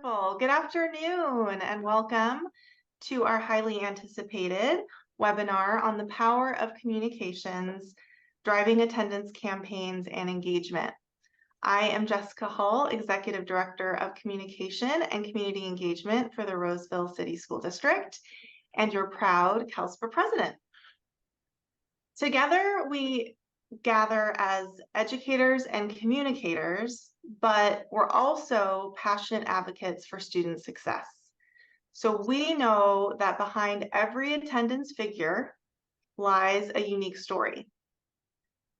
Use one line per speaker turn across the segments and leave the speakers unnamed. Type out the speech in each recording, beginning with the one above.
Wonderful. Good afternoon and welcome to our highly anticipated webinar on the power of communications, driving attendance campaigns and engagement. I am Jessica Hull, Executive Director of Communication and Community Engagement for the Roseville City School District, and your proud CalSPRA President. Together, we gather as educators and communicators, but we're also passionate advocates for student success. So we know that behind every attendance figure lies a unique story.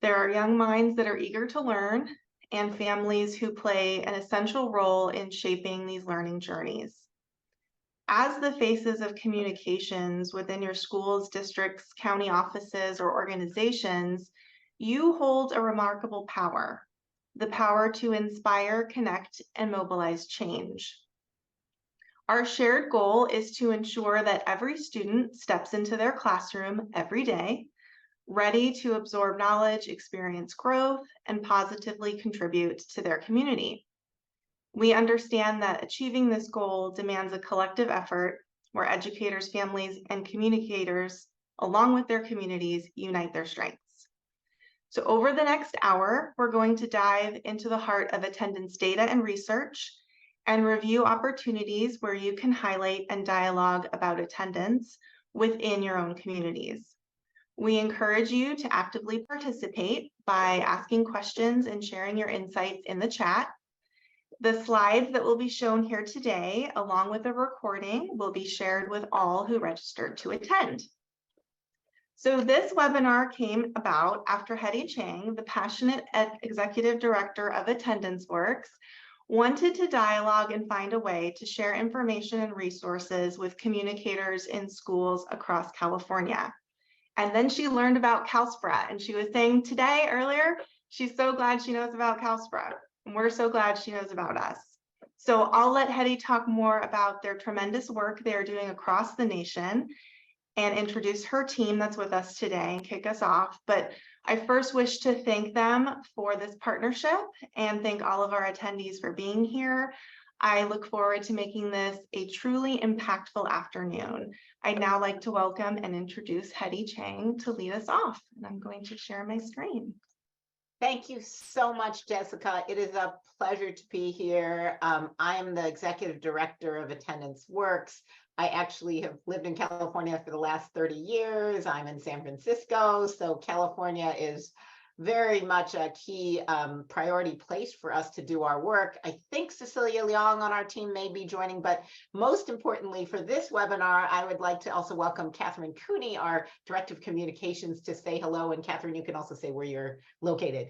There are young minds that are eager to learn and families who play an essential role in shaping these learning journeys. As the faces of communications within your schools, districts, county offices, or organizations, you hold a remarkable power, the power to inspire, connect, and mobilize change. Our shared goal is to ensure that every student steps into their classroom every day, ready to absorb knowledge, experience growth, and positively contribute to their community. We understand that achieving this goal demands a collective effort where educators, families, and communicators, along with their communities, unite their strengths. So over the next hour, we're going to dive into the heart of attendance data and research and review opportunities where you can highlight and dialogue about attendance within your own communities. We encourage you to actively participate by asking questions and sharing your insights in the chat. The slides that will be shown here today, along with a recording, will be shared with all who registered to attend. So this webinar came about after Hetty Chang, the passionate Executive Director of Attendance Works, wanted to dialogue and find a way to share information and resources with communicators in schools across California. And then she learned about CalSPRA, and she was saying today, earlier, she's so glad she knows about CalSPRA, and we're so glad she knows about us. So I'll let Hetty talk more about their tremendous work they're doing across the nation and introduce her team that's with us today and kick us off. But I first wish to thank them for this partnership and thank all of our attendees for being here. I look forward to making this a truly impactful afternoon. I'd now like to welcome and introduce Hetty Chang to lead us off. And I'm going to share my screen.
Thank you so much, Jessica. It is a pleasure to be here. I am the Executive Director of Attendance Works. I actually have lived in California for the last 30 years. I'm in San Francisco, so California is very much a key priority place for us to do our work. I think Cecilia Leong on our team may be joining, but most importantly for this webinar, I would like to also welcome Catherine Cooney, our Director of Communications, to say hello. And Catherine, you can also say where you're located.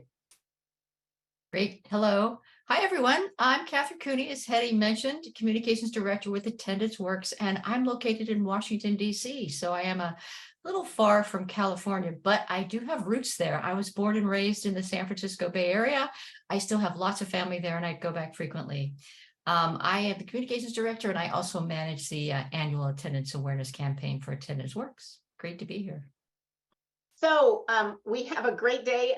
Great. Hello. Hi, everyone. I'm Catherine Cooney, as Hetty mentioned, Communications Director with Attendance Works, and I'm located in Washington, D.C. So I am a little far from California, but I do have roots there. I was born and raised in the San Francisco Bay Area. I still have lots of family there, and I go back frequently. I am the Communications Director, and I also manage the annual attendance awareness campaign for Attendance Works. Great to be here.
So we have a great day.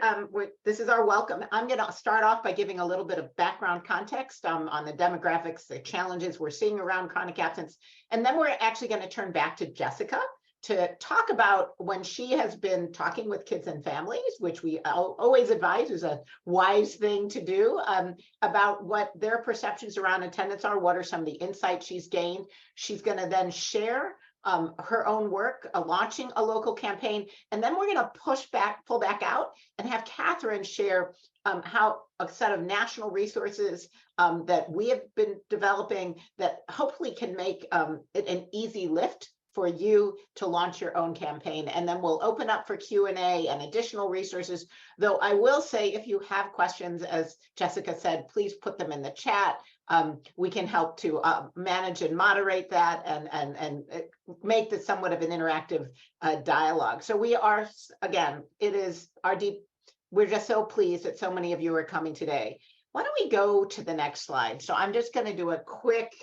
This is our welcome. I'm going to start off by giving a little bit of background context on the demographics, the challenges we're seeing around chronic absence. And then we're actually going to turn back to Jessica to talk about when she has been talking with kids and families, which we always advise is a wise thing to do, about what their perceptions around attendance are, what are some of the insights she's gained. She's going to then share her own work, launching a local campaign, and then we're going to pull back out and have Catherine share how a set of national resources that we have been developing that hopefully can make it an easy lift for you to launch your own campaign. And then we'll open up for Q&A and additional resources. Though I will say, if you have questions, as Jessica said, please put them in the chat. We can help to manage and moderate that and make this somewhat of an interactive dialogue. So we are, again, it is our we're just so pleased that so many of you are coming today. Why don't we go to the next slide? So I'm just going to do a quick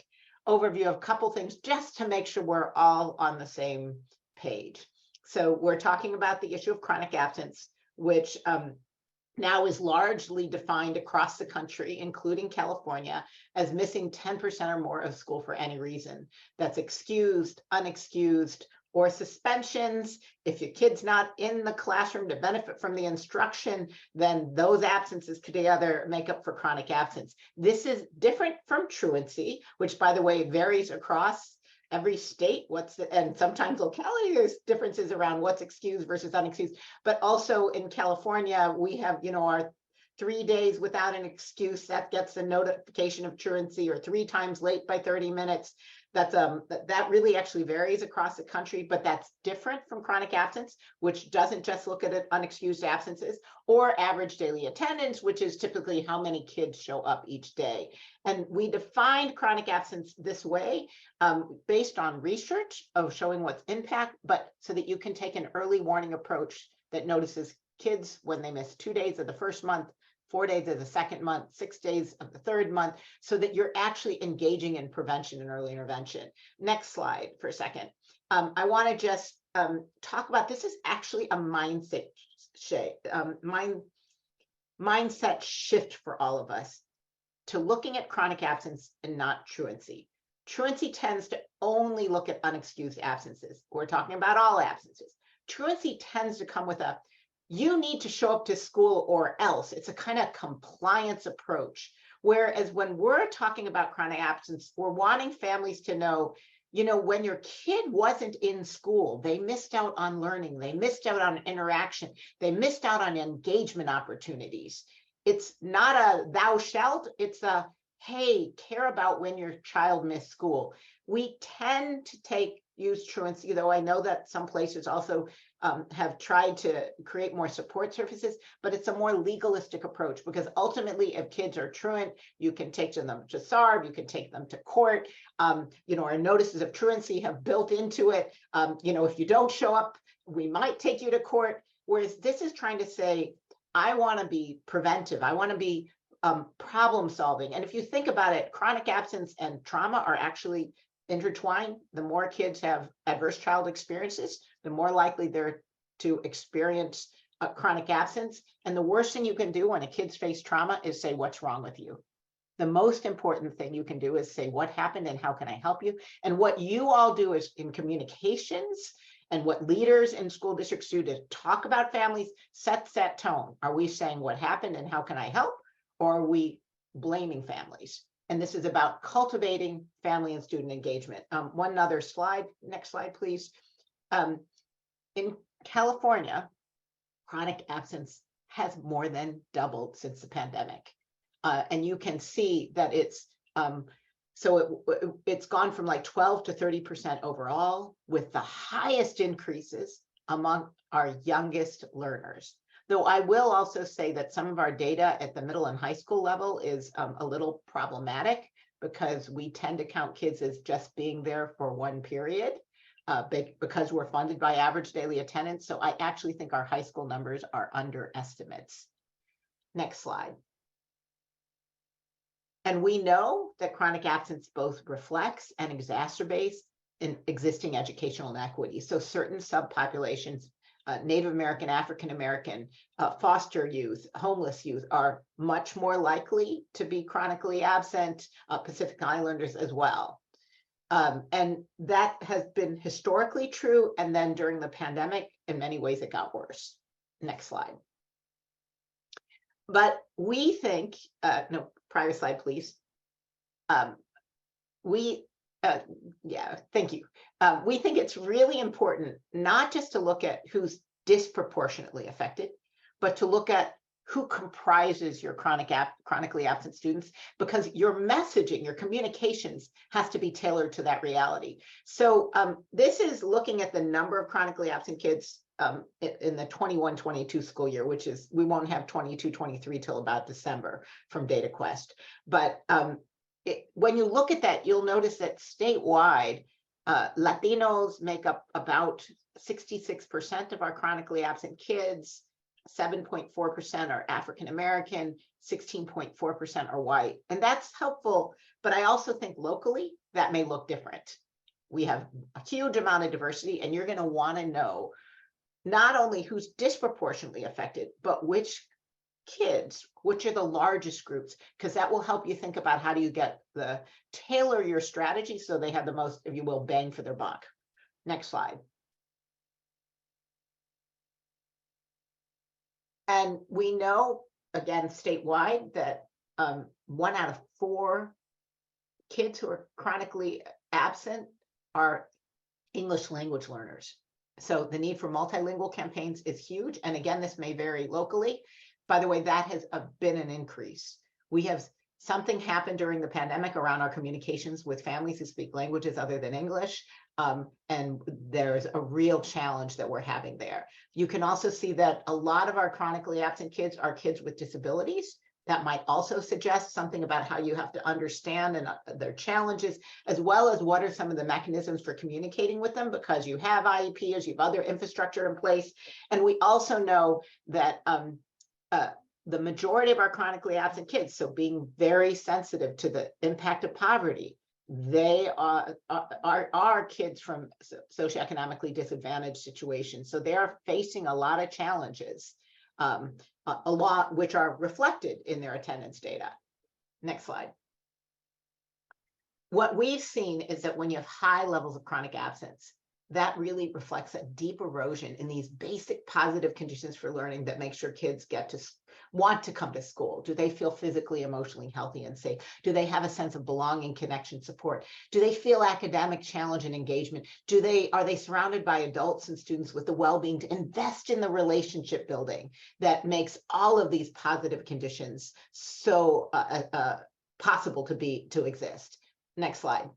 overview of a couple things just to make sure we're all on the same page. So we're talking about the issue of chronic absence, which now is largely defined across the country, including California, as missing 10% or more of school for any reason. That's excused, unexcused, or suspensions. If your kid's not in the classroom to benefit from the instruction, then those absences together make up for chronic absence. This is different from truancy, which, by the way, varies across every state. And sometimes locality, there's differences around what's excused versus unexcused. But also in California, we have, our 3 days without an excuse, that gets a notification of truancy, or 3 times late by 30 minutes. That really actually varies across the country, but that's different from chronic absence, which doesn't just look at unexcused absences, or average daily attendance, which is typically how many kids show up each day. And we defined chronic absence this way, based on research of showing what's impact, but so that you can take an early warning approach that notices kids when they miss 2 days of the first month, 4 days of the second month, 6 days of the third month, so that you're actually engaging in prevention and early intervention. Next slide for a second. I want to just talk about, this is actually a mindset shift for all of us to looking at chronic absence and not truancy. Truancy tends to only look at unexcused absences. We're talking about all absences. Truancy tends to come with you need to show up to school or else. It's a kind of compliance approach. Whereas when we're talking about chronic absence, we're wanting families to know, when your kid wasn't in school, they missed out on learning, they missed out on interaction, they missed out on engagement opportunities. It's not a thou shalt, it's a, hey, care about when your child missed school. We tend to use truancy, though I know that some places also have tried to create more support services, but it's a more legalistic approach, because ultimately, if kids are truant, you can take them to SARB, you can take them to court. Our notices of truancy have built into it. If you don't show up, we might take you to court. Whereas this is trying to say, I want to be preventive. I want to be problem solving. And if you think about it, chronic absence and trauma are actually intertwined. The more kids have adverse child experiences, the more likely they're to experience chronic absence. And the worst thing you can do when a kid's face trauma is say, what's wrong with you? The most important thing you can do is say, what happened and how can I help you? And what you all do is in communications, and what leaders in school districts do to talk about families sets that tone. Are we saying what happened and how can I help? Or are we blaming families? And this is about cultivating family and student engagement. One other slide, next slide, please. In California, chronic absence has more than doubled since the pandemic. And you can see that it's gone from like 12 to 30% overall, with the highest increases among our youngest learners. Though I will also say that some of our data at the middle and high school level is a little problematic, because we tend to count kids as just being there for one period because we're funded by average daily attendance. So I actually think our high school numbers are underestimates. Next slide. And we know that chronic absence both reflects and exacerbates in existing educational inequities. So certain subpopulations, Native American, African American, foster youth, homeless youth are much more likely to be chronically absent, Pacific Islanders as well. And that has been historically true. And then during the pandemic, in many ways, it got worse. Next slide. But we think, no, prior slide, please. Yeah, thank you. We think it's really important not just to look at who's disproportionately affected, but to look at who comprises your chronically absent students, because your messaging, your communications has to be tailored to that reality. So this is looking at the number of chronically absent kids in the 21-22 school year, which is, we won't have 22-23 till about December from DataQuest. But when you look at that, you'll notice that statewide, Latinos make up about 66% of our chronically absent kids, 7.4% are African American, 16.4% are white. And that's helpful, but I also think locally that may look different. We have a huge amount of diversity, and you're going to want to know not only who's disproportionately affected, but which kids, which are the largest groups, because that will help you think about how do you tailor your strategy so they have the most, if you will, bang for their buck. Next slide. And we know, again, statewide, that 1 out of 4 kids who are chronically absent are English language learners. So the need for multilingual campaigns is huge. And again, this may vary locally. By the way, that has been an increase. We have something happened during the pandemic around our communications with families who speak languages other than English. And there's a real challenge that we're having there. You can also see that a lot of our chronically absent kids are kids with disabilities. That might also suggest something about how you have to understand and their challenges, as well as what are some of the mechanisms for communicating with them, because you have IEPs, you have other infrastructure in place. And we also know that the majority of our chronically absent kids, so being very sensitive to the impact of poverty, they are kids from socioeconomically disadvantaged situations. So they are facing a lot of challenges, a lot which are reflected in their attendance data. Next slide. What we've seen is that when you have high levels of chronic absence, that really reflects a deep erosion in these basic positive conditions for learning that make sure kids want to come to school. Do they feel physically, emotionally healthy and safe? Do they have a sense of belonging, connection, support? Do they feel academic challenge and engagement? Are they surrounded by adults and students with the well-being to invest in the relationship building that makes all of these positive conditions so possible to exist? Next slide.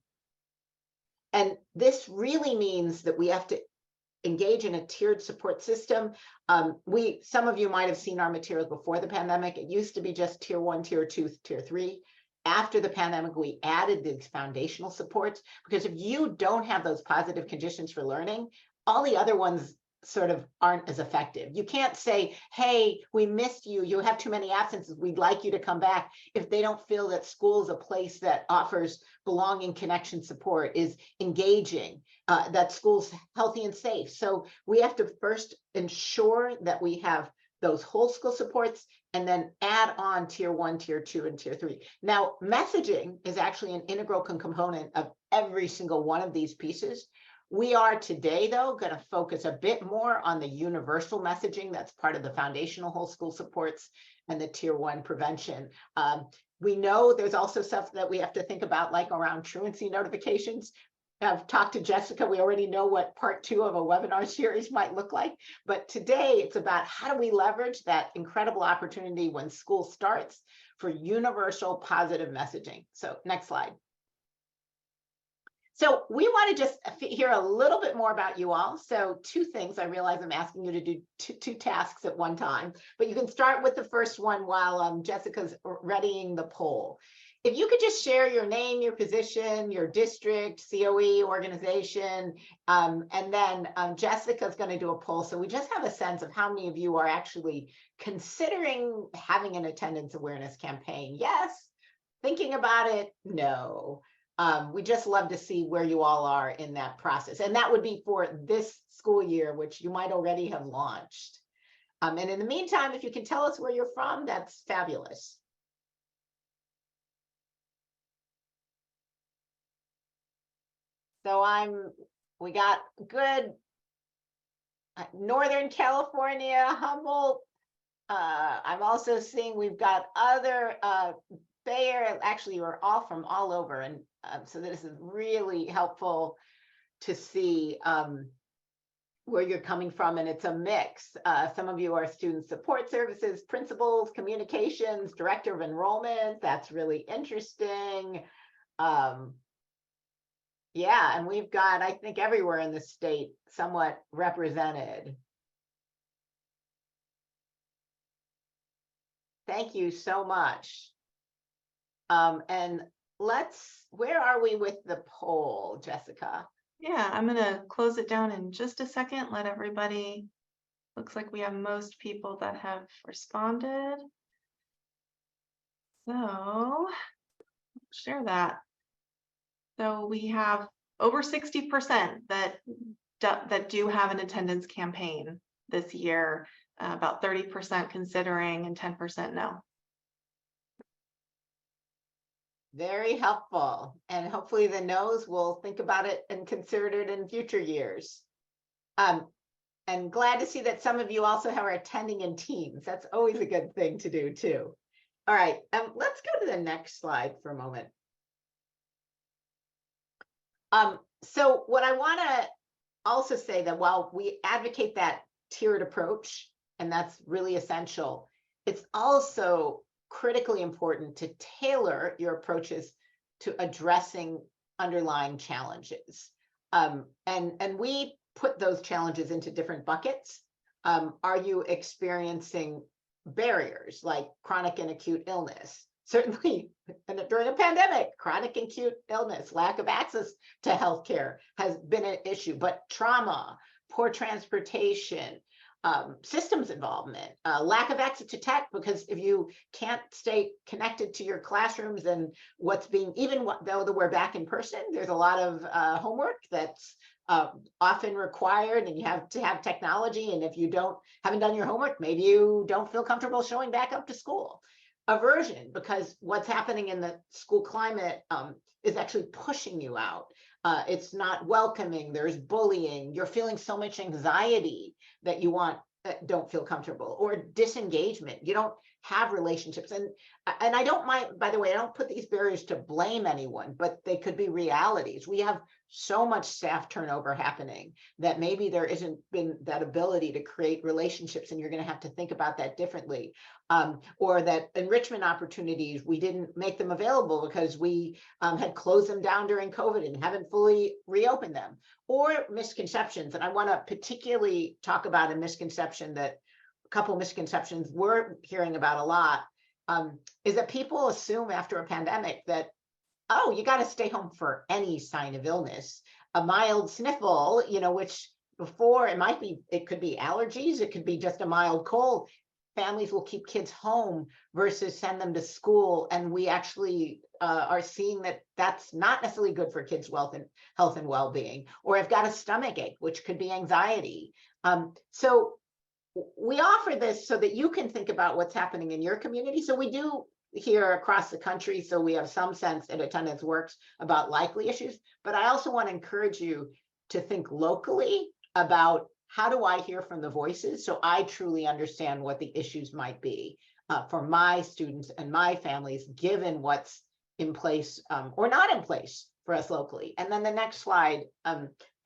And this really means that we have to engage in a tiered support system. Some of you might have seen our materials before the pandemic. It used to be just tier 1, tier 2, tier 3. After the pandemic, we added these foundational supports, because if you don't have those positive conditions for learning, all the other ones sort of aren't as effective. You can't say, hey, we missed you, you have too many absences, we'd like you to come back, if they don't feel that school is a place that offers belonging, connection, support, is engaging, that school's healthy and safe. So we have to first ensure that we have those whole school supports, and then add on tier 1, tier 2, and tier 3. Now, messaging is actually an integral component of every single one of these pieces. We are today, though, going to focus a bit more on the universal messaging that's part of the foundational whole school supports and the tier 1 prevention. We know there's also stuff that we have to think about, like around truancy notifications. I've talked to Jessica. We already know what part 2 of a webinar series might look like. But today, it's about how do we leverage that incredible opportunity when school starts for universal positive messaging. So next slide. So we want to just hear a little bit more about you all. So 2 things. I realize I'm asking you to do two tasks at one time, but you can start with the first one while Jessica's readying the poll. If you could just share your name, your position, your district, COE, organization, and then Jessica's going to do a poll. So we just have a sense of how many of you are actually considering having an attendance awareness campaign. Yes. Thinking about it? No. We just love to see where you all are in that process. And that would be for this school year, which you might already have launched. And in the meantime, if you can tell us where you're from, that's fabulous. So we got good Northern California, Humboldt. I'm also seeing we've got other Bay Area. Actually, you're all from all over, and so this is really helpful to see where you're coming from, and it's a mix. Some of you are student support services, principals, communications, director of enrollment. That's really interesting. Yeah, and we've got, I think, everywhere in the state somewhat represented. Thank you so much. And where are we with the poll, Jessica?
Yeah, I'm gonna close it down in just a second. Let everybody, looks like we have most people that have responded. So share that. So we have over 60% that do have an attendance campaign this year. about 30% considering, and 10% no.
Very helpful. And hopefully the no's will think about it and consider it in future years. And glad to see that some of you also are attending in teams. That's always a good thing to do too. All right, let's go to the next slide for a moment. So what I want to also say that while we advocate that tiered approach, and that's really essential, it's also critically important to tailor your approaches to addressing underlying challenges. And we put those challenges into different buckets. Are you experiencing barriers like chronic and acute illness? Certainly during a pandemic, chronic and acute illness, lack of access to healthcare has been an issue, but trauma, poor transportation, systems involvement, lack of access to tech, because if you can't stay connected to your classrooms and what's being, even though we're back in person, there's a lot of homework that's often required, and you have to have technology. And if you haven't done your homework, maybe you don't feel comfortable showing back up to school. Aversion, because what's happening in the school climate is actually pushing you out. It's not welcoming. There's bullying. You're feeling so much anxiety that you don't feel comfortable, or disengagement. You don't have relationships. And I don't mind, by the way, I don't put these barriers to blame anyone, but they could be realities. We have so much staff turnover happening that maybe there isn't been that ability to create relationships, and you're going to have to think about that differently. Or that enrichment opportunities, we didn't make them available because we had closed them down during COVID and haven't fully reopened them. Or misconceptions, and I want to particularly talk about a misconception that a couple of misconceptions we're hearing about a lot, is that people assume after a pandemic that, oh, you got to stay home for any sign of illness, a mild sniffle, which before it could be allergies, it could be just a mild cold. Families will keep kids home versus send them to school. And we actually are seeing that that's not necessarily good for kids' health and well-being. Or I've got a stomach ache, which could be anxiety. So we offer this so that you can think about what's happening in your community. So we do here across the country, so we have some sense at Attendance Works about likely issues. But I also want to encourage you to think locally about, how do I hear from the voices so I truly understand what the issues might be for my students and my families, given what's in place or not in place for us locally. And then the next slide,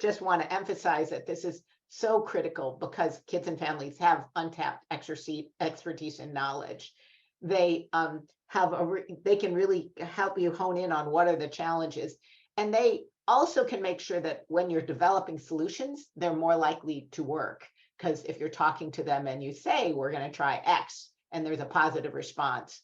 just want to emphasize that this is so critical because kids and families have untapped expertise and knowledge. They they can really help you hone in on what are the challenges, and they also can make sure that when you're developing solutions, they're more likely to work. Because if you're talking to them and you say, we're going to try X, and there's a positive response,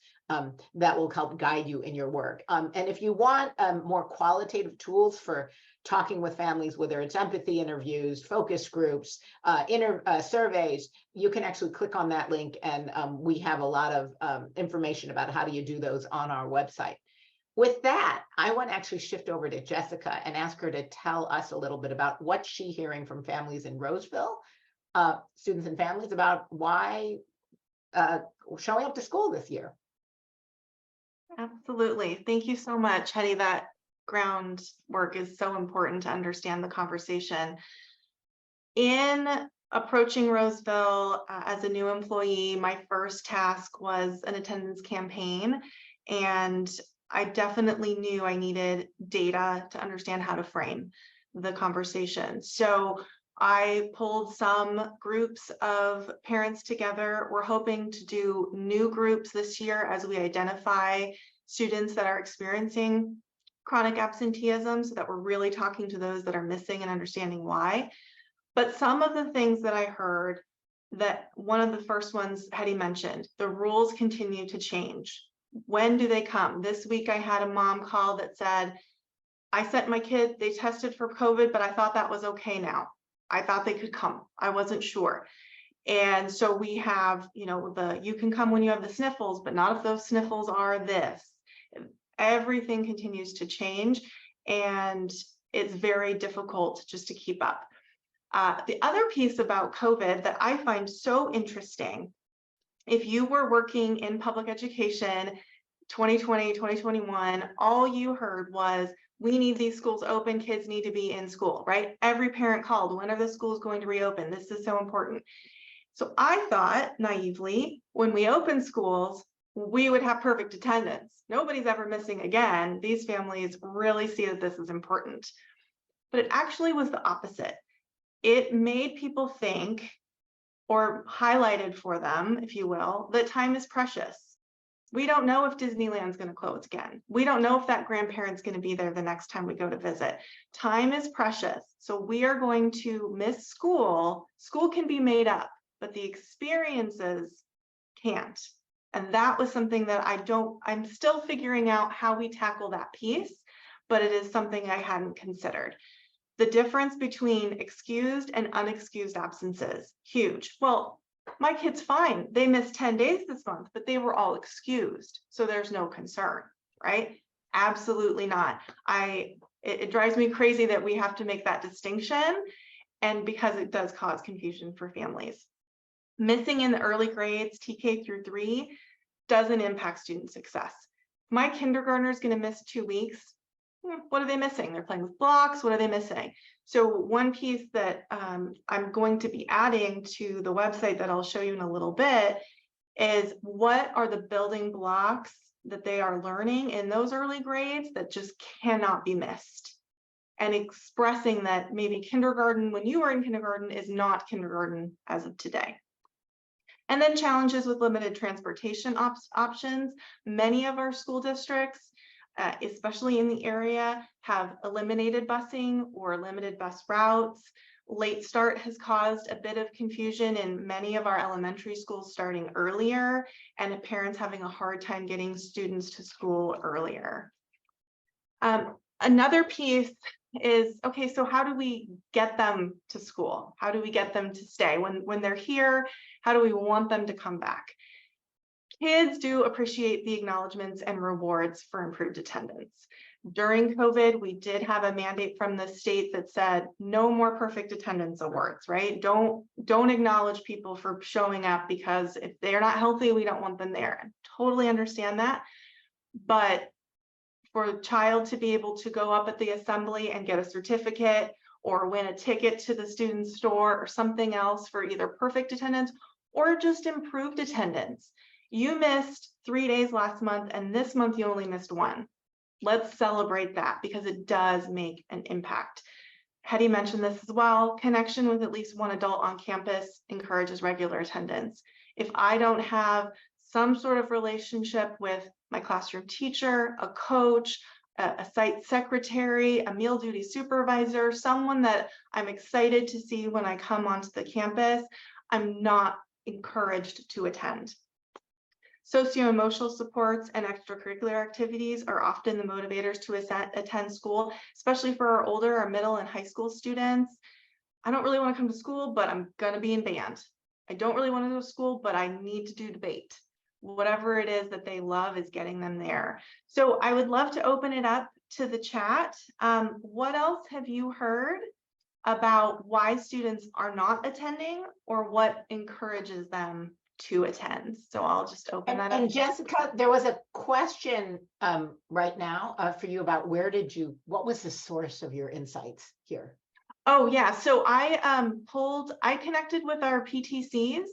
that will help guide you in your work. And if you want more qualitative tools for talking with families, whether it's empathy interviews, focus groups, surveys, you can actually click on that link, and we have a lot of information about how do you do those on our website. With that, I want to actually shift over to Jessica and ask her to tell us a little bit about what she's hearing from families in Roseville, students and families, about why showing up to school this year.
Absolutely. Thank you so much, Hetty. That groundwork is so important to understand the conversation. In approaching Roseville as a new employee, my first task was an attendance campaign, and I definitely knew I needed data to understand how to frame the conversation. So I pulled some groups of parents together. We're hoping to do new groups this year as we identify students that are experiencing chronic absenteeism, so that we're really talking to those that are missing and understanding why. But some of the things that I heard, that one of the first ones Hetty mentioned, the rules continue to change. When do they come? This week I had a mom call that said, I sent my kid, they tested for COVID, but I thought that was okay now. I thought they could come. I wasn't sure. And so we have, you can come when you have the sniffles, but not if those sniffles are this. Everything continues to change, and it's very difficult just to keep up. The other piece about COVID that I find so interesting, if you were working in public education, 2020, 2021, all you heard was, we need these schools open, kids need to be in school, right? Every parent called, when are the schools going to reopen? This is so important. So I thought naively, when we open schools, we would have perfect attendance. Nobody's ever missing again. These families really see that this is important. But it actually was the opposite. It made people think, or highlighted for them, if you will, that time is precious. We don't know if Disneyland's going to close again. We don't know if that grandparent's going to be there the next time we go to visit. Time is precious. So we are going to miss school. School can be made up, but the experiences can't. And that was something that I'm still figuring out how we tackle that piece, but it is something I hadn't considered. The difference between excused and unexcused absences, huge. Well, my kid's fine. They missed 10 days this month, but they were all excused. So there's no concern, right? Absolutely not. It drives me crazy that we have to make that distinction, and because it does cause confusion for families. Missing in the early grades, TK through 3, doesn't impact student success. My kindergartner is going to miss 2 weeks. What are they missing? They're playing with blocks. What are they missing? So one piece that I'm going to be adding to the website that I'll show you in a little bit is, what are the building blocks that they are learning in those early grades that just cannot be missed? And expressing that maybe kindergarten, when you were in kindergarten, is not kindergarten as of today. And then challenges with limited transportation options. Many of our school districts, especially in the area, have eliminated busing or limited bus routes. Late start has caused a bit of confusion in many of our elementary schools starting earlier, and parents having a hard time getting students to school earlier. Another piece is, okay, so how do we get them to school? How do we get them to stay? When they're here, how do we want them to come back? Kids do appreciate the acknowledgements and rewards for improved attendance. During COVID, we did have a mandate from the state that said no more perfect attendance awards, right? Don't acknowledge people for showing up, because if they're not healthy, we don't want them there. I totally understand that. But for a child to be able to go up at the assembly and get a certificate, or win a ticket to the student store or something else for either perfect attendance or just improved attendance. You missed 3 days last month, and this month you only missed 1. Let's celebrate that, because it does make an impact. Hetty mentioned this as well. Connection with at least one adult on campus encourages regular attendance. If I don't have some sort of relationship with my classroom teacher, a coach, a site secretary, a meal duty supervisor, someone that I'm excited to see when I come onto the campus, I'm not encouraged to attend. Socio-emotional supports and extracurricular activities are often the motivators to attend school, especially for our older, our middle and high school students. I don't really want to come to school, but I'm going to be in band. I don't really want to go to school, but I need to do debate. Whatever it is that they love is getting them there. So I would love to open it up to the chat. What else have you heard about why students are not attending, or what encourages them to attend? So I'll just open that up.
And Jessica, there was a question right now for you about what was the source of your insights here?
Oh yeah, so I connected with our PTCs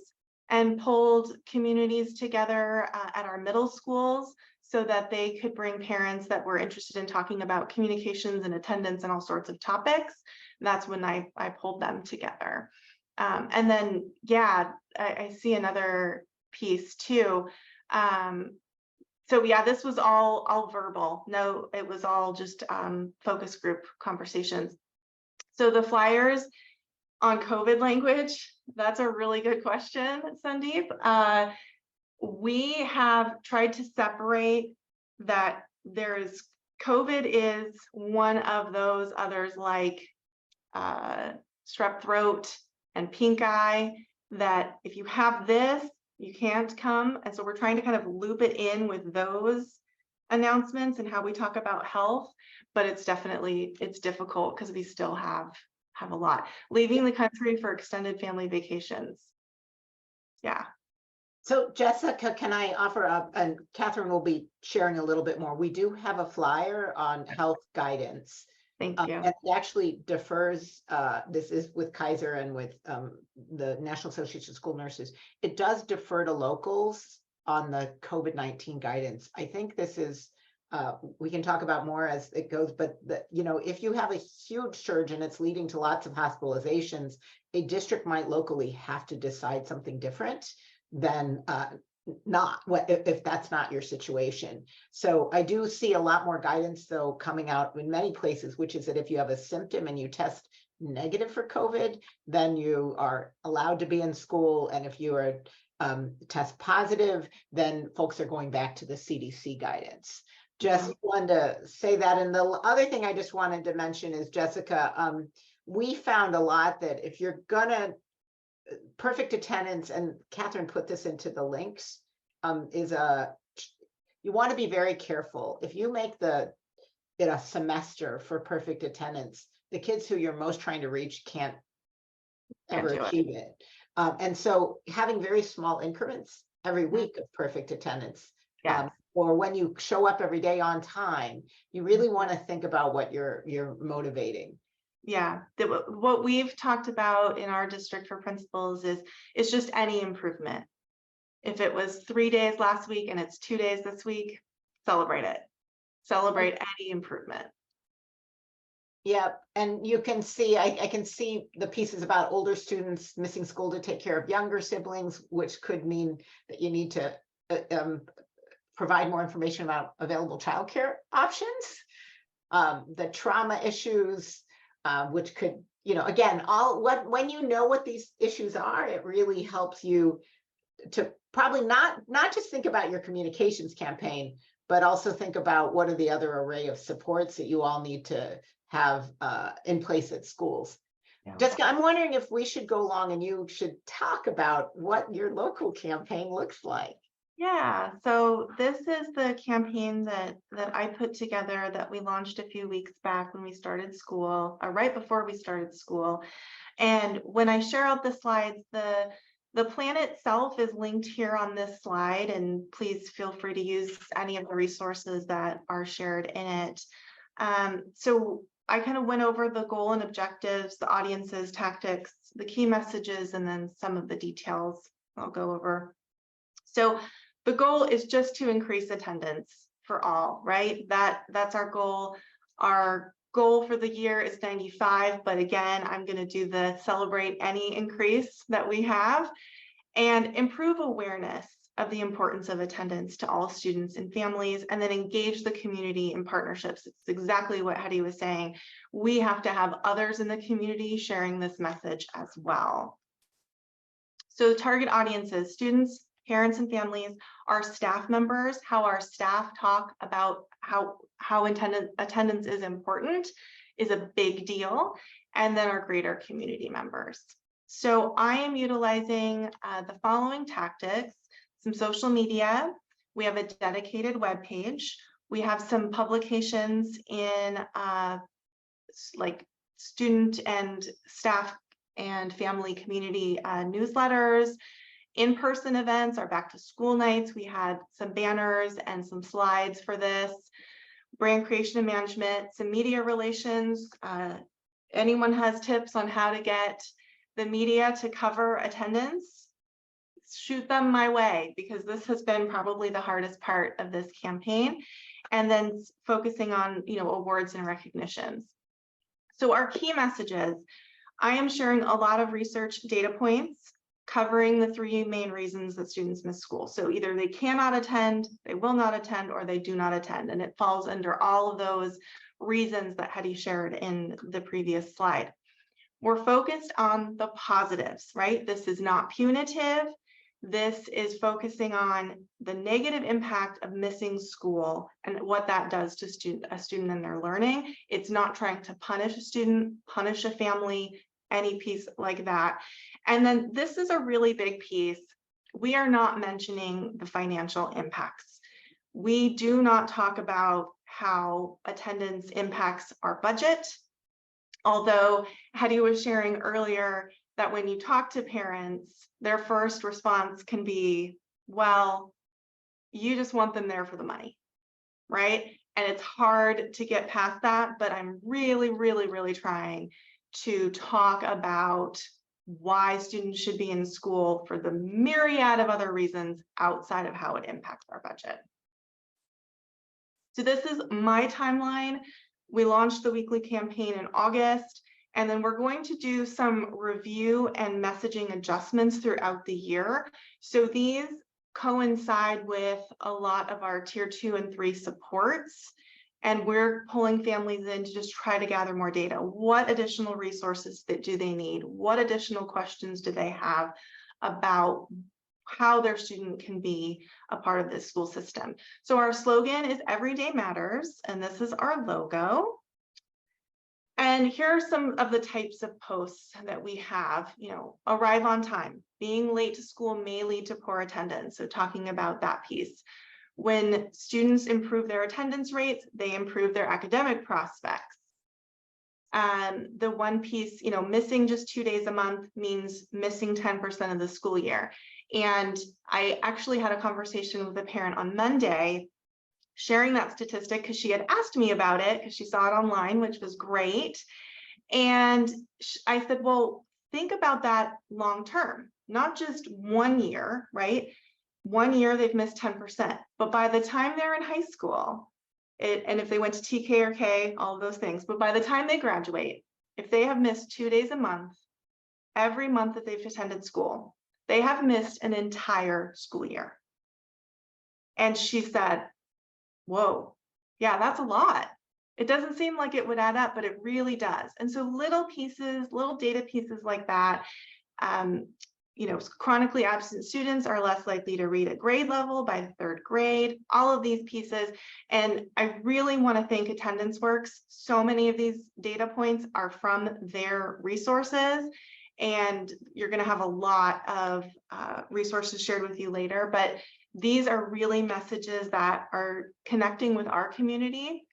and pulled communities together at our middle schools so that they could bring parents that were interested in talking about communications and attendance and all sorts of topics. That's when I pulled them together. And then, yeah, I see another piece too. So yeah, this was all verbal. No, it was all just focus group conversations. So the flyers on COVID language, that's a really good question, Sandeep. We have tried to separate that COVID is one of those others, like strep throat and pink eye, that if you have this, you can't come. And so we're trying to kind of loop it in with those announcements and how we talk about health, but it's difficult because we still have have a lot. Leaving the country for extended family vacations. Yeah.
So Jessica, can I offer up, and Catherine will be sharing a little bit more. We do have a flyer on health guidance.
Thank you.
And it actually defers, this is with Kaiser and with the National Association of School Nurses. It does defer to locals on the COVID-19 guidance. I think this is, we can talk about more as it goes, but you know, if you have a huge surge and it's leading to lots of hospitalizations, a district might locally have to decide something different than not what if that's not your situation. So I do see a lot more guidance though coming out in many places, which is that if you have a symptom and you test negative for COVID, then you are allowed to be in school. And if you are test positive, then folks are going back to the CDC guidance. Just wanted to say that. And the other thing I just wanted to mention is, Jessica, we found a lot that if you're gonna perfect attendance, and Catherine put this into the links, you want to be very careful. If you make it a semester for perfect attendance, the kids who you're most trying to reach can't ever achieve it. And so having very small increments every week of perfect attendance, or when you show up every day on time, you really want to think about what you're motivating.
Yeah, what we've talked about in our district for principals is it's just any improvement. If it was 3 days last week and it's 2 days this week, celebrate it. Celebrate any improvement.
Yeah, and you can see, I can see the pieces about older students missing school to take care of younger siblings, which could mean that you need to provide more information about available childcare options, the trauma issues, which could, you know, again, when you know what these issues are, it really helps you to probably not just think about your communications campaign, but also think about what are the other array of supports that you all need to have in place at schools. Jessica, I'm wondering if we should go along and you should talk about what your local campaign looks like.
Yeah, so this is the campaign that I put together that we launched a few weeks back when we started school, or right before we started school. And when I share out the slides, the plan itself is linked here on this slide, and please feel free to use any of the resources that are shared in it. So I kind of went over the goal and objectives, the audiences, tactics, the key messages, and then some of the details I'll go over. So the goal is just to increase attendance for all, right? That's our goal. Our goal for the year is 95, but again, I'm going to do the celebrate any increase that we have and improve awareness of the importance of attendance to all students and families, and then engage the community in partnerships. It's exactly what Hetty was saying. We have to have others in the community sharing this message as well. So target audiences, students, parents and families, our staff members, how our staff talk about how attendance is important is a big deal, and then our greater community members. So I am utilizing the following tactics: some social media, we have a dedicated web page, we have some publications in like student and staff and family community newsletters, in-person events, our back to school nights. We had some banners and some slides for this, brand creation and management, some media relations. Anyone has tips on how to get the media to cover attendance, shoot them my way, because this has been probably the hardest part of this campaign. And then focusing on, you know, awards and recognitions. So our key messages, I am sharing a lot of research data points covering the 3 main reasons that students miss school. So either they cannot attend, they will not attend, or they do not attend. And it falls under all of those reasons that Hetty shared in the previous slide. We're focused on the positives, right? This is not punitive. This is focusing on the negative impact of missing school and what that does to a student and their learning. It's not trying to punish a student, punish a family, any piece like that. And then this is a really big piece. We are not mentioning the financial impacts. We do not talk about how attendance impacts our budget. Although Hetty was sharing earlier that when you talk to parents, their first response can be, well, you just want them there for the money, right? And it's hard to get past that, but I'm really, really, really trying to talk about why students should be in school for the myriad of other reasons outside of how it impacts our budget. So this is my timeline. We launched the weekly campaign in August, and then we're going to do some review and messaging adjustments throughout the year. So these coincide with a lot of our tier 2 and 3 supports. And we're pulling families in to just try to gather more data. What additional resources do they need? What additional questions do they have about how their student can be a part of this school system? So our slogan is Every Day Matters, and this is our logo. And here are some of the types of posts that we have. Arrive on time. Being late to school may lead to poor attendance. So talking about that piece. When students improve their attendance rates, they improve their academic prospects. The one piece, missing just 2 days a month means missing 10% of the school year. And I actually had a conversation with a parent on Monday sharing that statistic because she had asked me about it because she saw it online, which was great. And I said, well, think about that long term, not just 1 year, right? 1 year they've missed 10%, but by the time they're in high school, and if they went to TK or K, all of those things, but by the time they graduate, if they have missed 2 days a month, every month that they've attended school, they have missed an entire school year. And she said, whoa, yeah, that's a lot. It doesn't seem like it would add up, but it really does. And so little pieces, little data pieces like that, chronically absent students are less likely to read at grade level by the 3rd grade, all of these pieces. And I really want to thank Attendance Works. So many of these data points are from their resources, and you're going to have a lot of resources shared with you later, but these are really messages that are connecting with our community.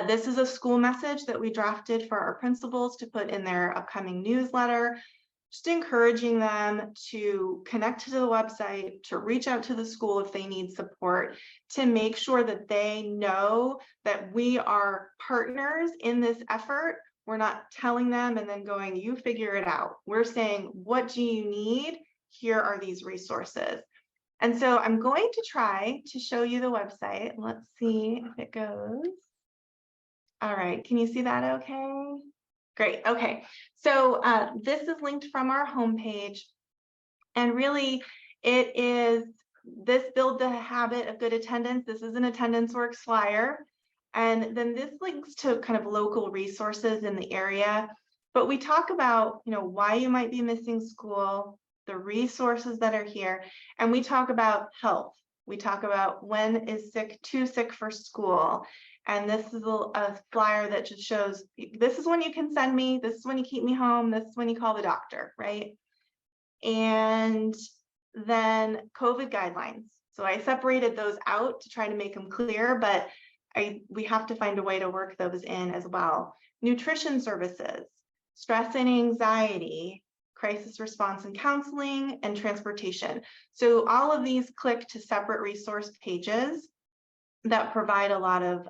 This is a school message that we drafted for our principals to put in their upcoming newsletter, just encouraging them to connect to the website, to reach out to the school if they need support, to make sure that they know that we are partners in this effort. We're not telling them and then going, you figure it out. We're saying, what do you need? Here are these resources. And so I'm going to try to show you the website. Let's see if it goes. All right, can you see that okay? Great, okay. So this is linked from our homepage. And really, it is this Build the Habit of Good Attendance. This is an Attendance Works flyer. And then this links to kind of local resources in the area. But we talk about, why you might be missing school, the resources that are here, and we talk about health. We talk about when is too sick for school. And this is a flyer that just shows, this is when you can send me, this is when you keep me home, this is when you call the doctor, right? And then COVID guidelines. So I separated those out to try to make them clear, but we have to find a way to work those in as well. Nutrition services, stress and anxiety, crisis response and counseling, and transportation. So all of these click to separate resource pages that provide a lot of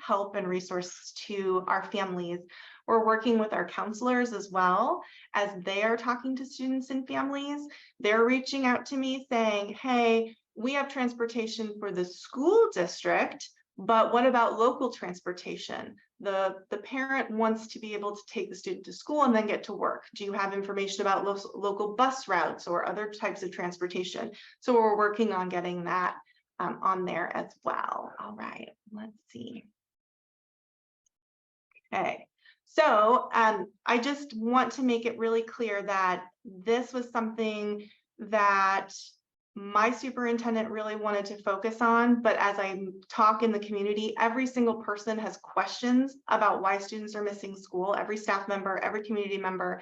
help and resources to our families. We're working with our counselors as well as they are talking to students and families. They're reaching out to me saying, hey, we have transportation for the school district, but what about local transportation? The parent wants to be able to take the student to school and then get to work. Do you have information about local bus routes or other types of transportation? So we're working on getting that on there as well. All right, let's see. Okay, so I just want to make it really clear that this was something that my superintendent really wanted to focus on, but as I talk in the community, every single person has questions about why students are missing school, every staff member, every community member,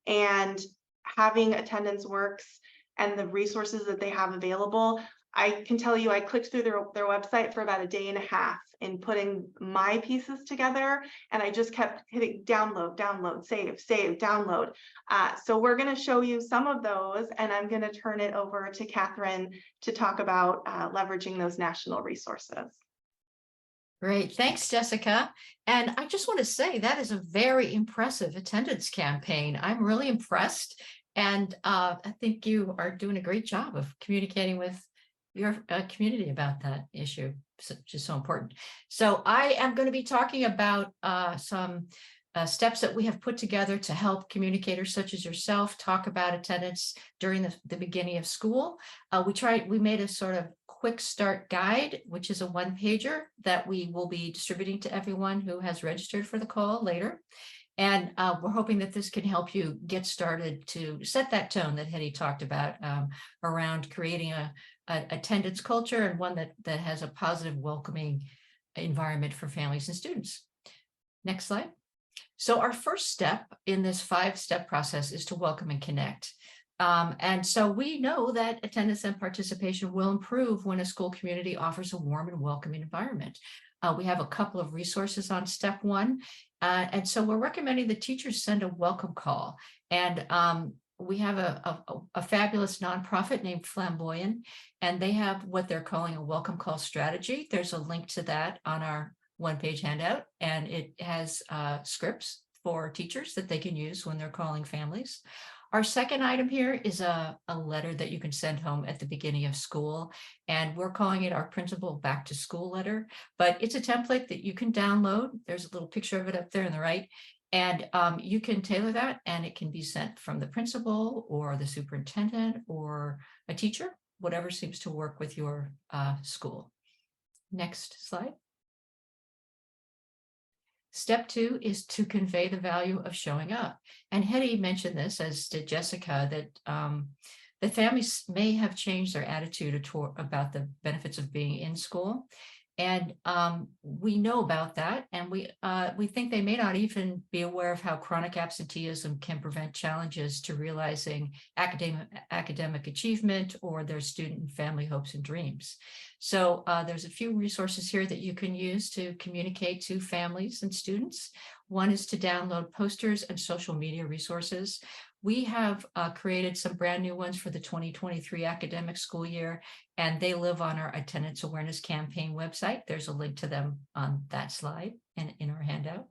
and having Attendance Works and the resources that they have available. I can tell you, I clicked through their website for about a day and a half, in putting my pieces together, and I just kept hitting download, download, save, save, download. So we're going to show you some of those, and I'm going to turn it over to Catherine to talk about leveraging those national resources.
Great. Thanks, Jessica. And I just want to say that is a very impressive attendance campaign. I'm really impressed. And I think you are doing a great job of communicating with your community about that issue, which is so important. So I am going to be talking about some steps that we have put together to help communicators such as yourself talk about attendance during the beginning of school. We made a sort of quick start guide, which is a one-pager that we will be distributing to everyone who has registered for the call later. And we're hoping that this can help you get started to set that tone that Hetty talked about around creating a attendance culture, and one that has a positive, welcoming environment for families and students. Next slide. So our first step in this 5-step process is to welcome and connect. And so we know that attendance and participation will improve when a school community offers a warm and welcoming environment. We have a couple of resources on step 1. And so we're recommending the teachers send a welcome call. And we have a fabulous nonprofit named Flamboyant, and they have what they're calling a welcome call strategy. There's a link to that on our one-page handout, and it has scripts for teachers that they can use when they're calling families. Our second item here is a letter that you can send home at the beginning of school, and we're calling it our principal back to school letter, but it's a template that you can download. There's a little picture of it up there on the right, and you can tailor that, and it can be sent from the principal or the superintendent or a teacher, whatever seems to work with your school. Next slide. Step 2 is to convey the value of showing up. And Hetty mentioned this, as did Jessica, that the families may have changed their attitude about the benefits of being in school. And we know about that, and we think they may not even be aware of how chronic absenteeism can prevent challenges to realizing academic achievement or their student and family hopes and dreams. So there's a few resources here that you can use to communicate to families and students. One is to download posters and social media resources. We have created some brand new ones for the 2023 academic school year, and they live on our attendance awareness campaign website. There's a link to them on that slide and in our handout.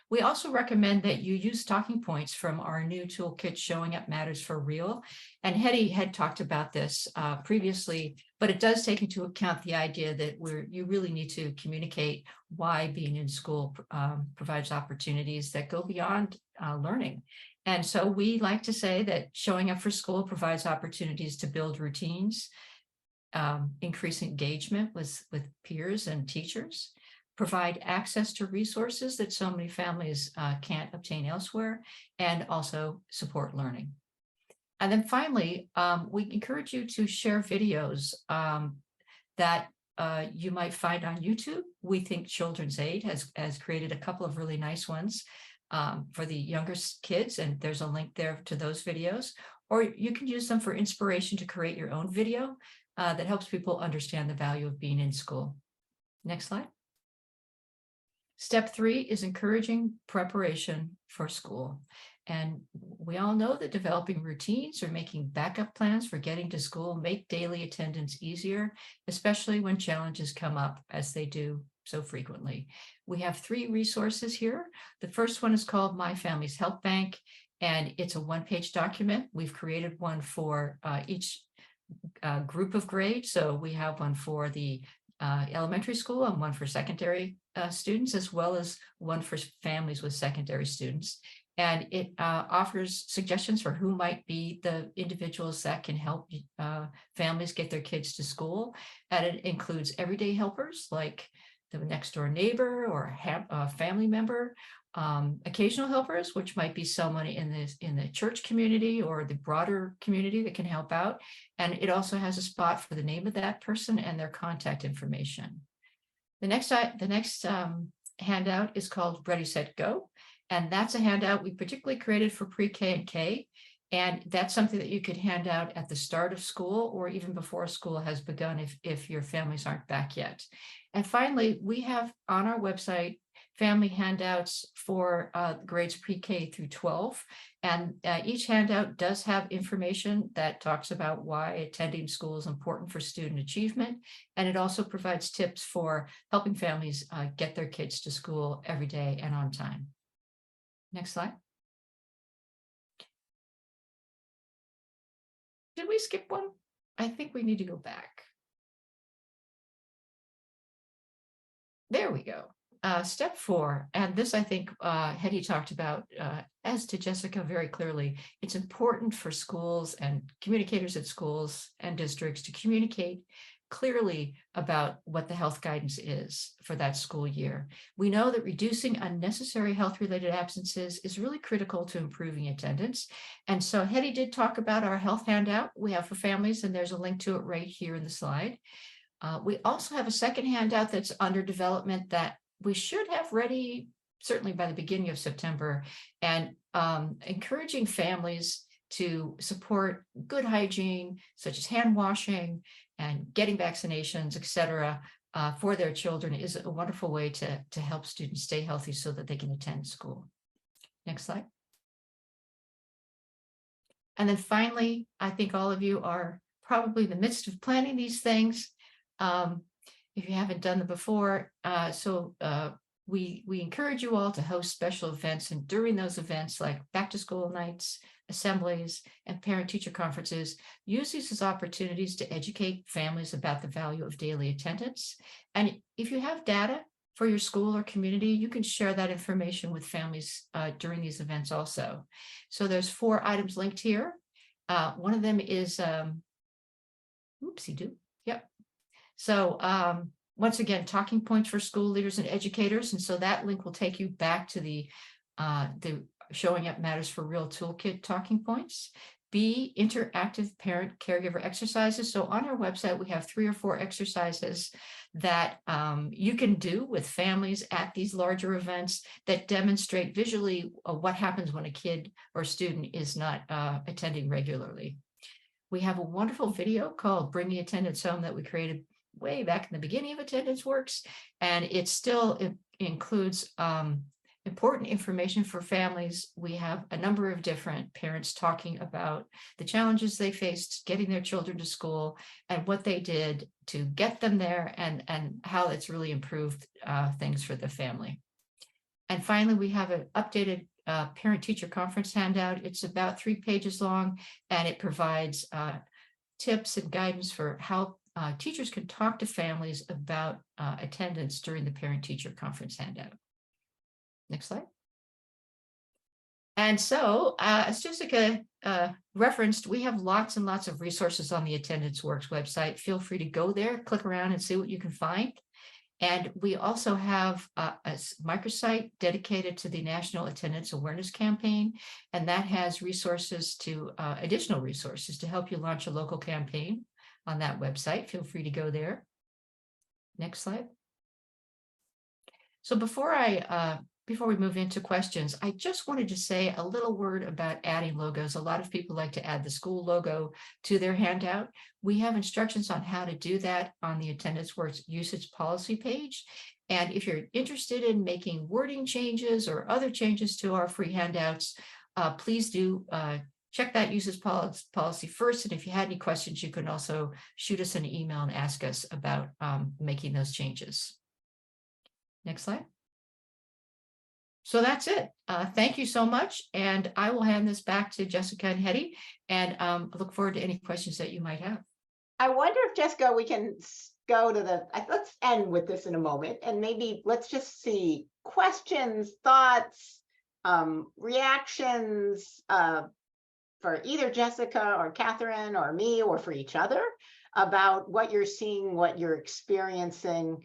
We also recommend that you use talking points from our new toolkit, Showing Up Matters for Real. And Hetty had talked about this previously, but it does take into account the idea that you really need to communicate why being in school provides opportunities that go beyond learning. And so we like to say that showing up for school provides opportunities to build routines, increase engagement with peers and teachers, provide access to resources that so many families can't obtain elsewhere, and also support learning. And then finally, we encourage you to share videos that you might find on YouTube. We think Children's Aid has created a couple of really nice ones for the younger kids, and there's a link there to those videos, or you can use them for inspiration to create your own video that helps people understand the value of being in school. Next slide. Step 3 is encouraging preparation for school. And we all know that developing routines or making backup plans for getting to school make daily attendance easier, especially when challenges come up, as they do so frequently. We have 3 resources here. The first one is called My Family's Help Bank, and it's a one-page document. We've created one for each group of grades. So we have one for the elementary school and one for secondary students, as well as one for families with secondary students. And it offers suggestions for who might be the individuals that can help families get their kids to school. And it includes everyday helpers like the next door neighbor or a family member, occasional helpers, which might be someone in the church community or the broader community that can help out. And it also has a spot for the name of that person and their contact information. The next handout is called Ready, Set, Go. And that's a handout we particularly created for pre-K and K. And that's something that you could hand out at the start of school or even before school has begun if your families aren't back yet. And finally, we have on our website family handouts for grades pre-K through 12. And each handout does have information that talks about why attending school is important for student achievement. And it also provides tips for helping families get their kids to school every day and on time. Next slide. Did we skip one? I think we need to go back. There we go. Step 4, and this I think Hetty talked about, as to Jessica very clearly, it's important for schools and communicators at schools and districts to communicate clearly about what the health guidance is for that school year. We know that reducing unnecessary health-related absences is really critical to improving attendance. And so Hetty did talk about our health handout we have for families, and there's a link to it right here in the slide. We also have a second handout that's under development that we should have ready certainly by the beginning of September, and encouraging families to support good hygiene, such as hand washing and getting vaccinations, etc., for their children is a wonderful way to help students stay healthy so that they can attend school. Next slide. And then finally, I think all of you are probably in the midst of planning these things. If you haven't done them before, we encourage you all to host special events, and during those events like back to school nights, assemblies, and parent-teacher conferences, use these as opportunities to educate families about the value of daily attendance. And if you have data for your school or community, you can share that information with families during these events also. So there's 4 items linked here. One of them is, oopsie-doo, yep. So once again, talking points for school leaders and educators. And so that link will take you back to the Showing Up Matters for Real Toolkit talking points. B, interactive parent caregiver exercises. So on our website, we have 3 or 4 exercises that you can do with families at these larger events that demonstrate visually what happens when a kid or student is not attending regularly. We have a wonderful video called Bringing Attendance Home that we created way back in the beginning of Attendance Works, and it includes important information for families. We have a number of different parents talking about the challenges they faced getting their children to school and what they did to get them there, and how it's really improved things for the family. And finally, we have an updated parent-teacher conference handout. It's about 3 pages long, and it provides tips and guidance for how teachers can talk to families about attendance during the parent-teacher conference handout. Next slide. And so, as Jessica referenced, we have lots and lots of resources on the Attendance Works website. Feel free to go there, click around, and see what you can find. And we also have a microsite dedicated to the National Attendance Awareness Campaign, and that has resources to additional resources to help you launch a local campaign on that website. Feel free to go there. Next slide. So before we move into questions, I just wanted to say a little word about adding logos. A lot of people like to add the school logo to their handout. We have instructions on how to do that on the Attendance Works usage policy page. And if you're interested in making wording changes or other changes to our free handouts, please do check that usage policy first. And if you had any questions, you can also shoot us an email and ask us about making those changes. Next slide. So that's it. Thank you so much. And I will hand this back to Jessica and Hetty, and look forward to any questions that you might have.
I wonder if, Jessica, we can go to let's end with this in a moment, and maybe let's just see questions, thoughts, reactions for either Jessica or Catherine or me, or for each other, about what you're seeing, what you're experiencing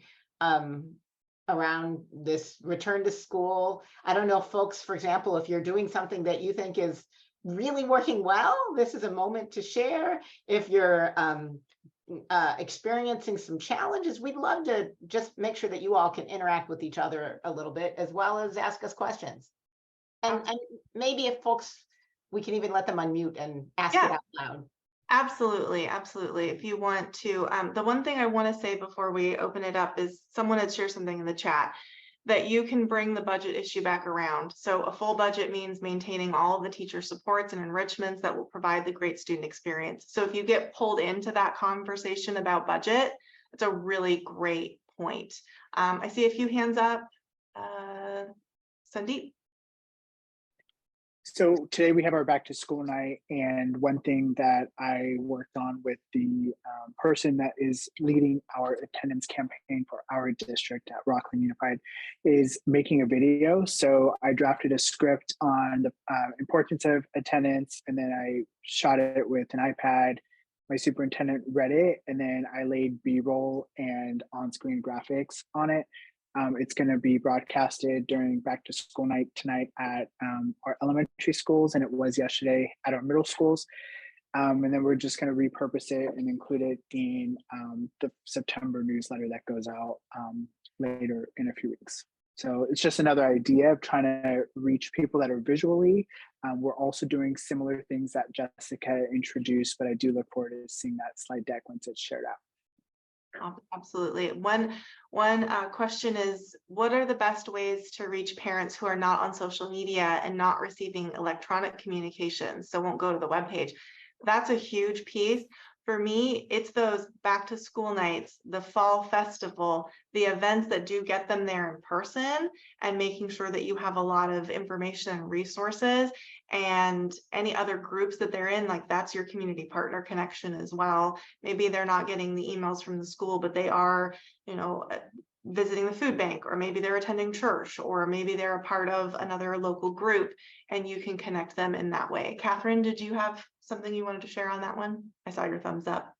around this return to school. I don't know, folks, for example, if you're doing something that you think is really working well, this is a moment to share. If you're experiencing some challenges, we'd love to just make sure that you all can interact with each other a little bit, as well as ask us questions. And maybe if folks we can even let them unmute and ask it
Yeah.
out loud.
Absolutely, absolutely. If you want to, the one thing I want to say before we open it up is someone had shared something in the chat that you can bring the budget issue back around. So a full budget means maintaining all of the teacher supports and enrichments that will provide the great student experience. So if you get pulled into that conversation about budget, it's a really great point. I see a few hands up. Sandeep.
So today we have our back to school night, and one thing that I worked on with the person that is leading our attendance campaign for our district at Rockland Unified is making a video. So I drafted a script on the importance of attendance, and then I shot it with an iPad. My superintendent read it, and then I laid B-roll and on-screen graphics on it. It's going to be broadcasted during back to school night tonight at our elementary schools, and it was yesterday at our middle schools. And then we're just going to repurpose it and include it in the September newsletter that goes out later in a few weeks. So it's just another idea of trying to reach people that are visually. We're also doing similar things that Jessica introduced, but I do look forward to seeing that slide deck once it's shared out.
Absolutely. One question is, what are the best ways to reach parents who are not on social media and not receiving electronic communications, so won't go to the webpage? That's a huge piece. For me, it's those back to school nights, the fall festival, the events that do get them there in person, and making sure that you have a lot of information and resources, and any other groups that they're in, like that's your community partner connection as well. Maybe they're not getting the emails from the school, but they are, visiting the food bank, or maybe they're attending church, or maybe they're a part of another local group, and you can connect them in that way. Catherine, did you have something you wanted to share on that one? I saw your thumbs up.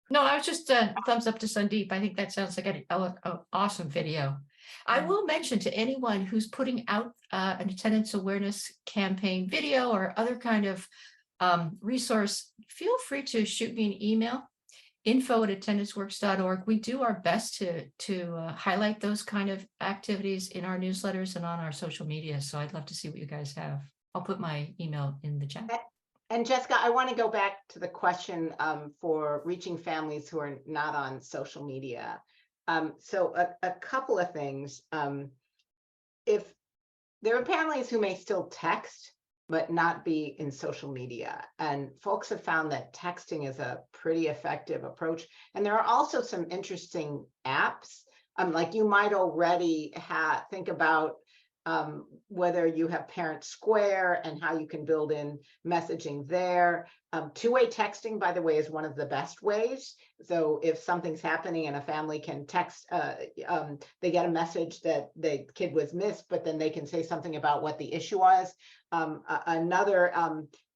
No, I was just thumbs up to Sandeep. I think that sounds like an awesome video. I will mention to anyone who's putting out an attendance awareness campaign video or other kind of resource, feel free to shoot me an email, info@attendanceworks.org. We do our best to highlight those kind of activities in our newsletters and on our social media. So I'd love to see what you guys have. I'll put my email in the chat.
And Jessica, I want to go back to the question for reaching families who are not on social media. So a couple of things. If there are families who may still text, but not be in social media, and folks have found that texting is a pretty effective approach. And there are also some interesting apps, like you might already think about whether you have Parent Square and how you can build in messaging there. Two-way texting, by the way, is one of the best ways. So if something's happening and a family can text, they get a message that the kid was missed, but then they can say something about what the issue was. Another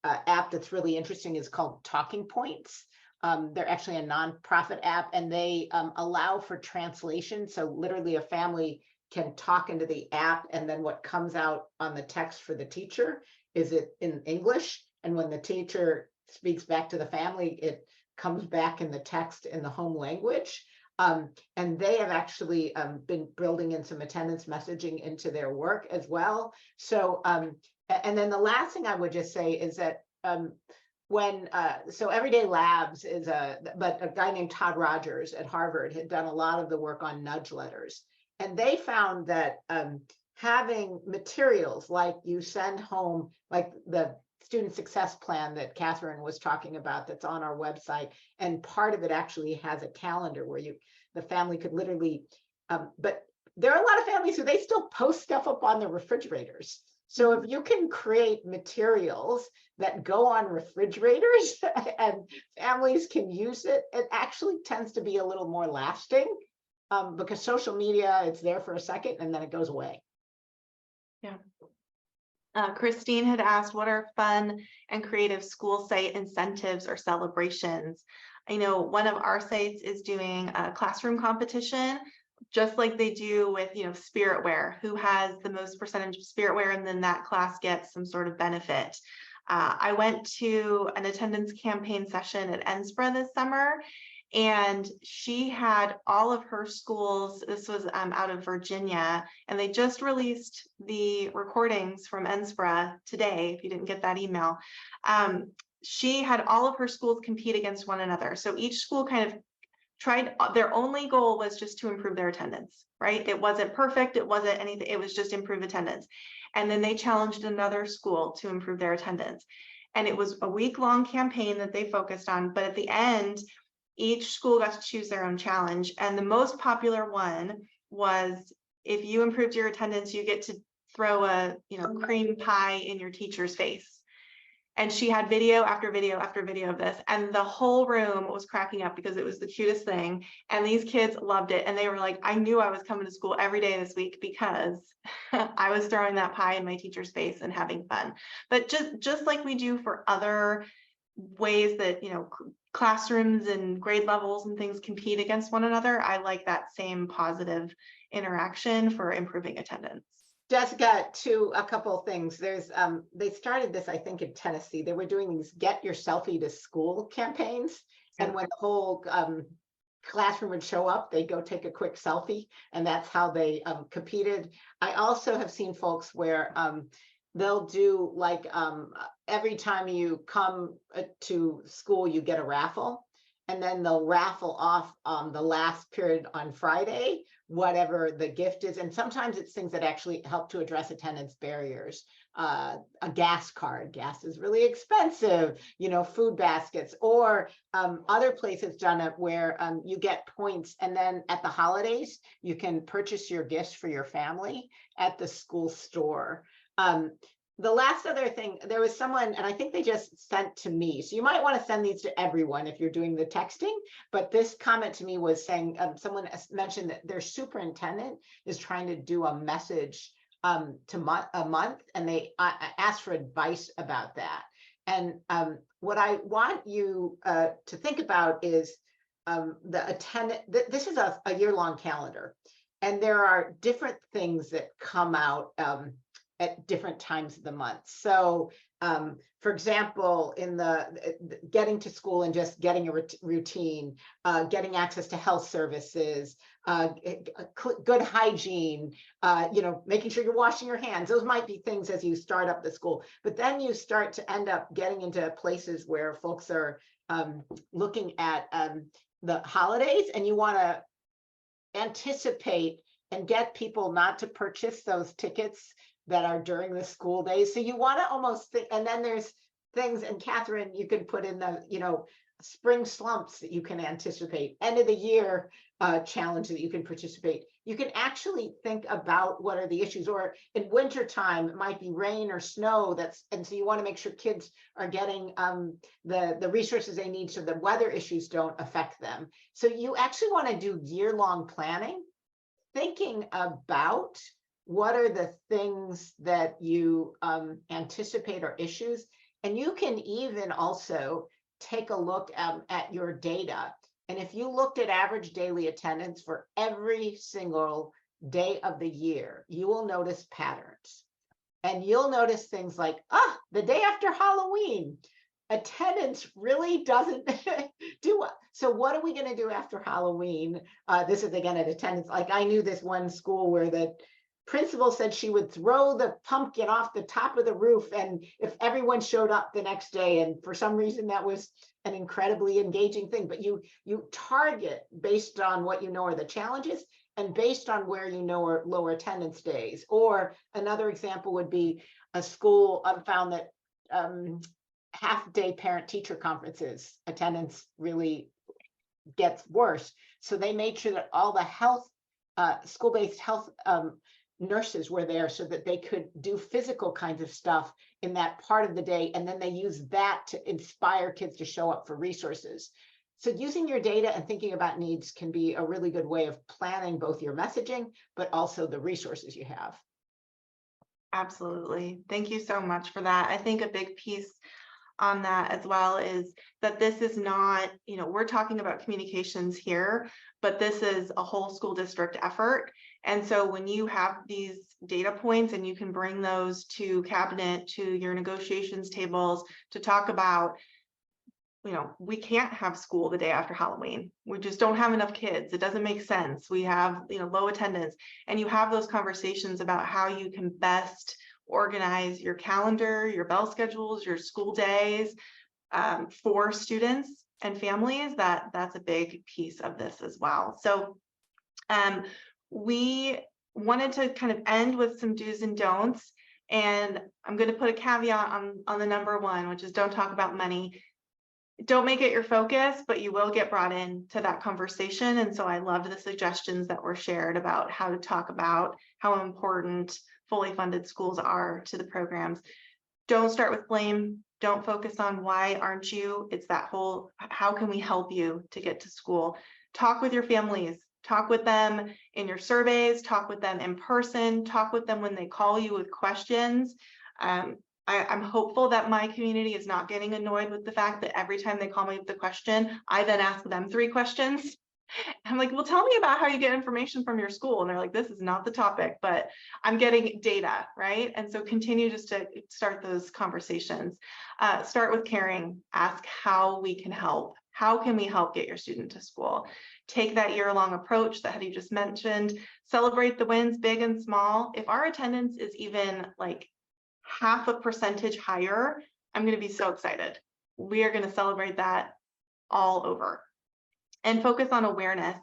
app that's really interesting is called Talking Points. They're actually a nonprofit app, and they allow for translation. So literally a family can talk into the app, and then what comes out on the text for the teacher is it in English, and when the teacher speaks back to the family, it comes back in the text in the home language. And they have actually been building in some attendance messaging into their work as well. So and then the last thing I would just say is that so Everyday Labs is but a guy named Todd Rogers at Harvard had done a lot of the work on nudge letters. And they found that having materials like you send home, like the student success plan that Catherine was talking about that's on our website, and part of it actually has a calendar where the family could literally, but there are a lot of families who they still post stuff up on the refrigerators. So if you can create materials that go on refrigerators and families can use it, it actually tends to be a little more lasting. Because social media, it's there for a second and then it goes away.
Yeah. Christine had asked, what are fun and creative school site incentives or celebrations? I know one of our sites is doing a classroom competition, just like they do with, Spiritware, who has the most percentage of Spiritware, and then that class gets some sort of benefit. I went to an attendance campaign session at CalSPRA this summer, And she had all of her schools, this was out of Virginia, and they just released the recordings from NSPRA today, if you didn't get that email. She had all of her schools compete against one another. So each school kind of tried, their only goal was just to improve their attendance, right? It wasn't perfect, it wasn't anything, it was just improve attendance. And then they challenged another school to improve their attendance. And it was a week-long campaign that they focused on, but at the end, each school got to choose their own challenge. And the most popular one was, if you improved your attendance, you get to throw a cream pie in your teacher's face. And she had video after video after video of this, and the whole room was cracking up because it was the cutest thing. And these kids loved it. And they were like, I knew I was coming to school every day this week because I was throwing that pie in my teacher's face and having fun. But just like we do for other ways that, classrooms and grade levels and things compete against one another, I like that same positive interaction for improving attendance.
Jessica, a couple of things. There's they started this, I think, in Tennessee. They were doing these get your selfie to school campaigns. And when the whole classroom would show up, they'd go take a quick selfie, and that's how they competed. I also have seen folks where they'll do like every time you come to school, you get a raffle, and then they'll raffle off the last period on Friday, whatever the gift is. And sometimes it's things that actually help to address attendance barriers. A gas card, gas is really expensive, food baskets, or other places done it where you get points, and then at the holidays, you can purchase your gifts for your family at the school store. The last other thing, there was someone, and I think they just sent to me, so you might want to send these to everyone if you're doing the texting, but this comment to me was saying, someone mentioned that their superintendent is trying to do a message to a month, and they asked for advice about that. And what I want you to think about is the attendant, this is a year-long calendar, and there are different things that come out at different times of the month. So for example, in the getting to school and just getting a routine, getting access to health services, good hygiene, making sure you're washing your hands. Those might be things as you start up the school, but then you start to end up getting into places where folks are looking at the holidays, and you want to anticipate and get people not to purchase those tickets that are during the school days. So you want to almost think, and then there's things, and Catherine, you can put in the, spring slumps that you can anticipate, end of the year challenge that you can participate. You can actually think about what are the issues, or in wintertime, it might be rain or snow. And so you want to make sure kids are getting the resources they need so the weather issues don't affect them. So you actually want to do year-long planning, thinking about what are the things that you anticipate are issues. And you can even also take a look at your data. And if you looked at average daily attendance for every single day of the year, you will notice patterns. And you'll notice things like, the day after Halloween, attendance really doesn't do well. So what are we going to do after Halloween? This is again at attendance. Like, I knew this one school where the principal said she would throw the pumpkin off the top of the roof, and if everyone showed up the next day, and for some reason that was an incredibly engaging thing. But you target based on what you know are the challenges, and based on where you know are lower attendance days. Or another example would be a school found that half-day parent-teacher conferences attendance really gets worse. So they made sure that all the health, school-based health nurses were there so that they could do physical kinds of stuff in that part of the day. And then they use that to inspire kids to show up for resources. So using your data and thinking about needs can be a really good way of planning both your messaging, but also the resources you have.
Absolutely. Thank you so much for that. I think a big piece on that as well is that this is not, we're talking about communications here, but this is a whole school district effort. And so when you have these data points and you can bring those to cabinet, to your negotiations tables, to talk about we can't have school the day after Halloween. We just don't have enough kids. It doesn't make sense. We have, low attendance, and you have those conversations about how you can best organize your calendar, your bell schedules, your school days for students and families. That's a big piece of this as well. So we wanted to kind of end with some do's and don'ts. And I'm going to put a caveat on the number one, which is don't talk about money. Don't make it your focus, but you will get brought into that conversation. And so I loved the suggestions that were shared about how to talk about how important fully funded schools are to the programs. Don't start with blame. Don't focus on why aren't you? It's that whole, how can we help you to get to school? Talk with your families. Talk with them in your surveys. Talk with them in person. Talk with them when they call you with questions. I'm hopeful that my community is not getting annoyed with the fact that every time they call me with the question, I then ask them 3 questions. I'm like, well, tell me about how you get information from your school. And they're like, this is not the topic, but I'm getting data, right? And so continue just to start those conversations. Start with caring. Ask how we can help. How can we help get your student to school? Take that year-long approach that Hetty just mentioned. Celebrate the wins, big and small. If our attendance is even like half a percentage higher, I'm going to be so excited. We are going to celebrate that all over. And focus on awareness,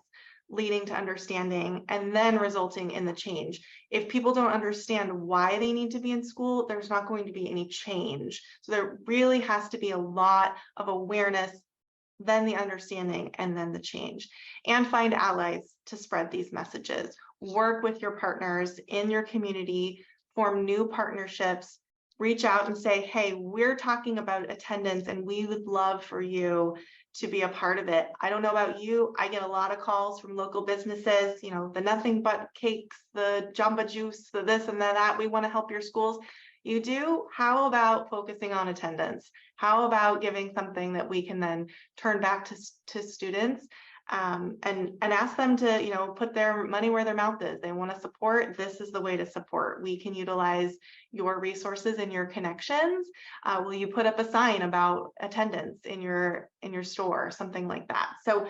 leading to understanding, and then resulting in the change. If people don't understand why they need to be in school, there's not going to be any change. So there really has to be a lot of awareness, then the understanding, and then the change. And find allies to spread these messages. Work with your partners in your community, form new partnerships, reach out and say, hey, we're talking about attendance and we would love for you to be a part of it. I don't know about you. I get a lot of calls from local businesses, the nothing but cakes, the Jamba Juice, the this and that. We want to help your schools. You do? How about focusing on attendance? How about giving something that we can then turn back to students and ask them to, put their money where their mouth is. They want to support. This is the way to support. We can utilize your resources and your connections. Will you put up a sign about attendance in your store, something like that? So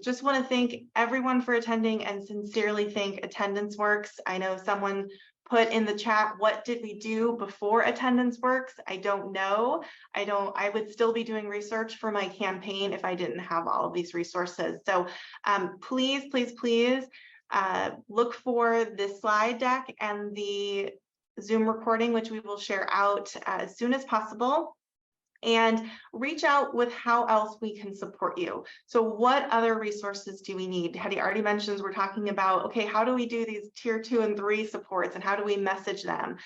just want to thank everyone for attending and sincerely thank Attendance Works. I know someone put in the chat, what did we do before Attendance Works? I don't know. I would still be doing research for my campaign if I didn't have all of these resources. So please, please, please look for this slide deck and the Zoom recording, which we will share out as soon as possible. And reach out with how else we can support you. So what other resources do we need? Hetty already mentions we're talking about, okay, how do we do these tier 2 and 3 supports and how do we message them?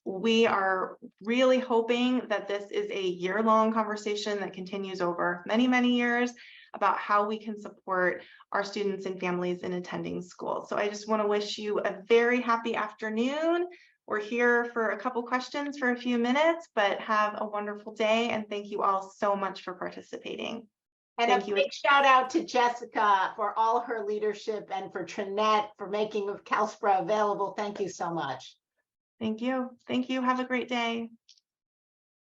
We are really hoping that this is a year-long conversation that continues over many, many years about how we can support our students and families in attending school. So I just want to wish you a very happy afternoon. We're here for a couple questions for a few minutes, but have a wonderful day. And thank you all so much for participating.
And
thank
a
you.
big shout out to Jessica for all her leadership and for Trinette for making CalSPRA available. Thank you so much.
Thank you. Thank you. Have a great day.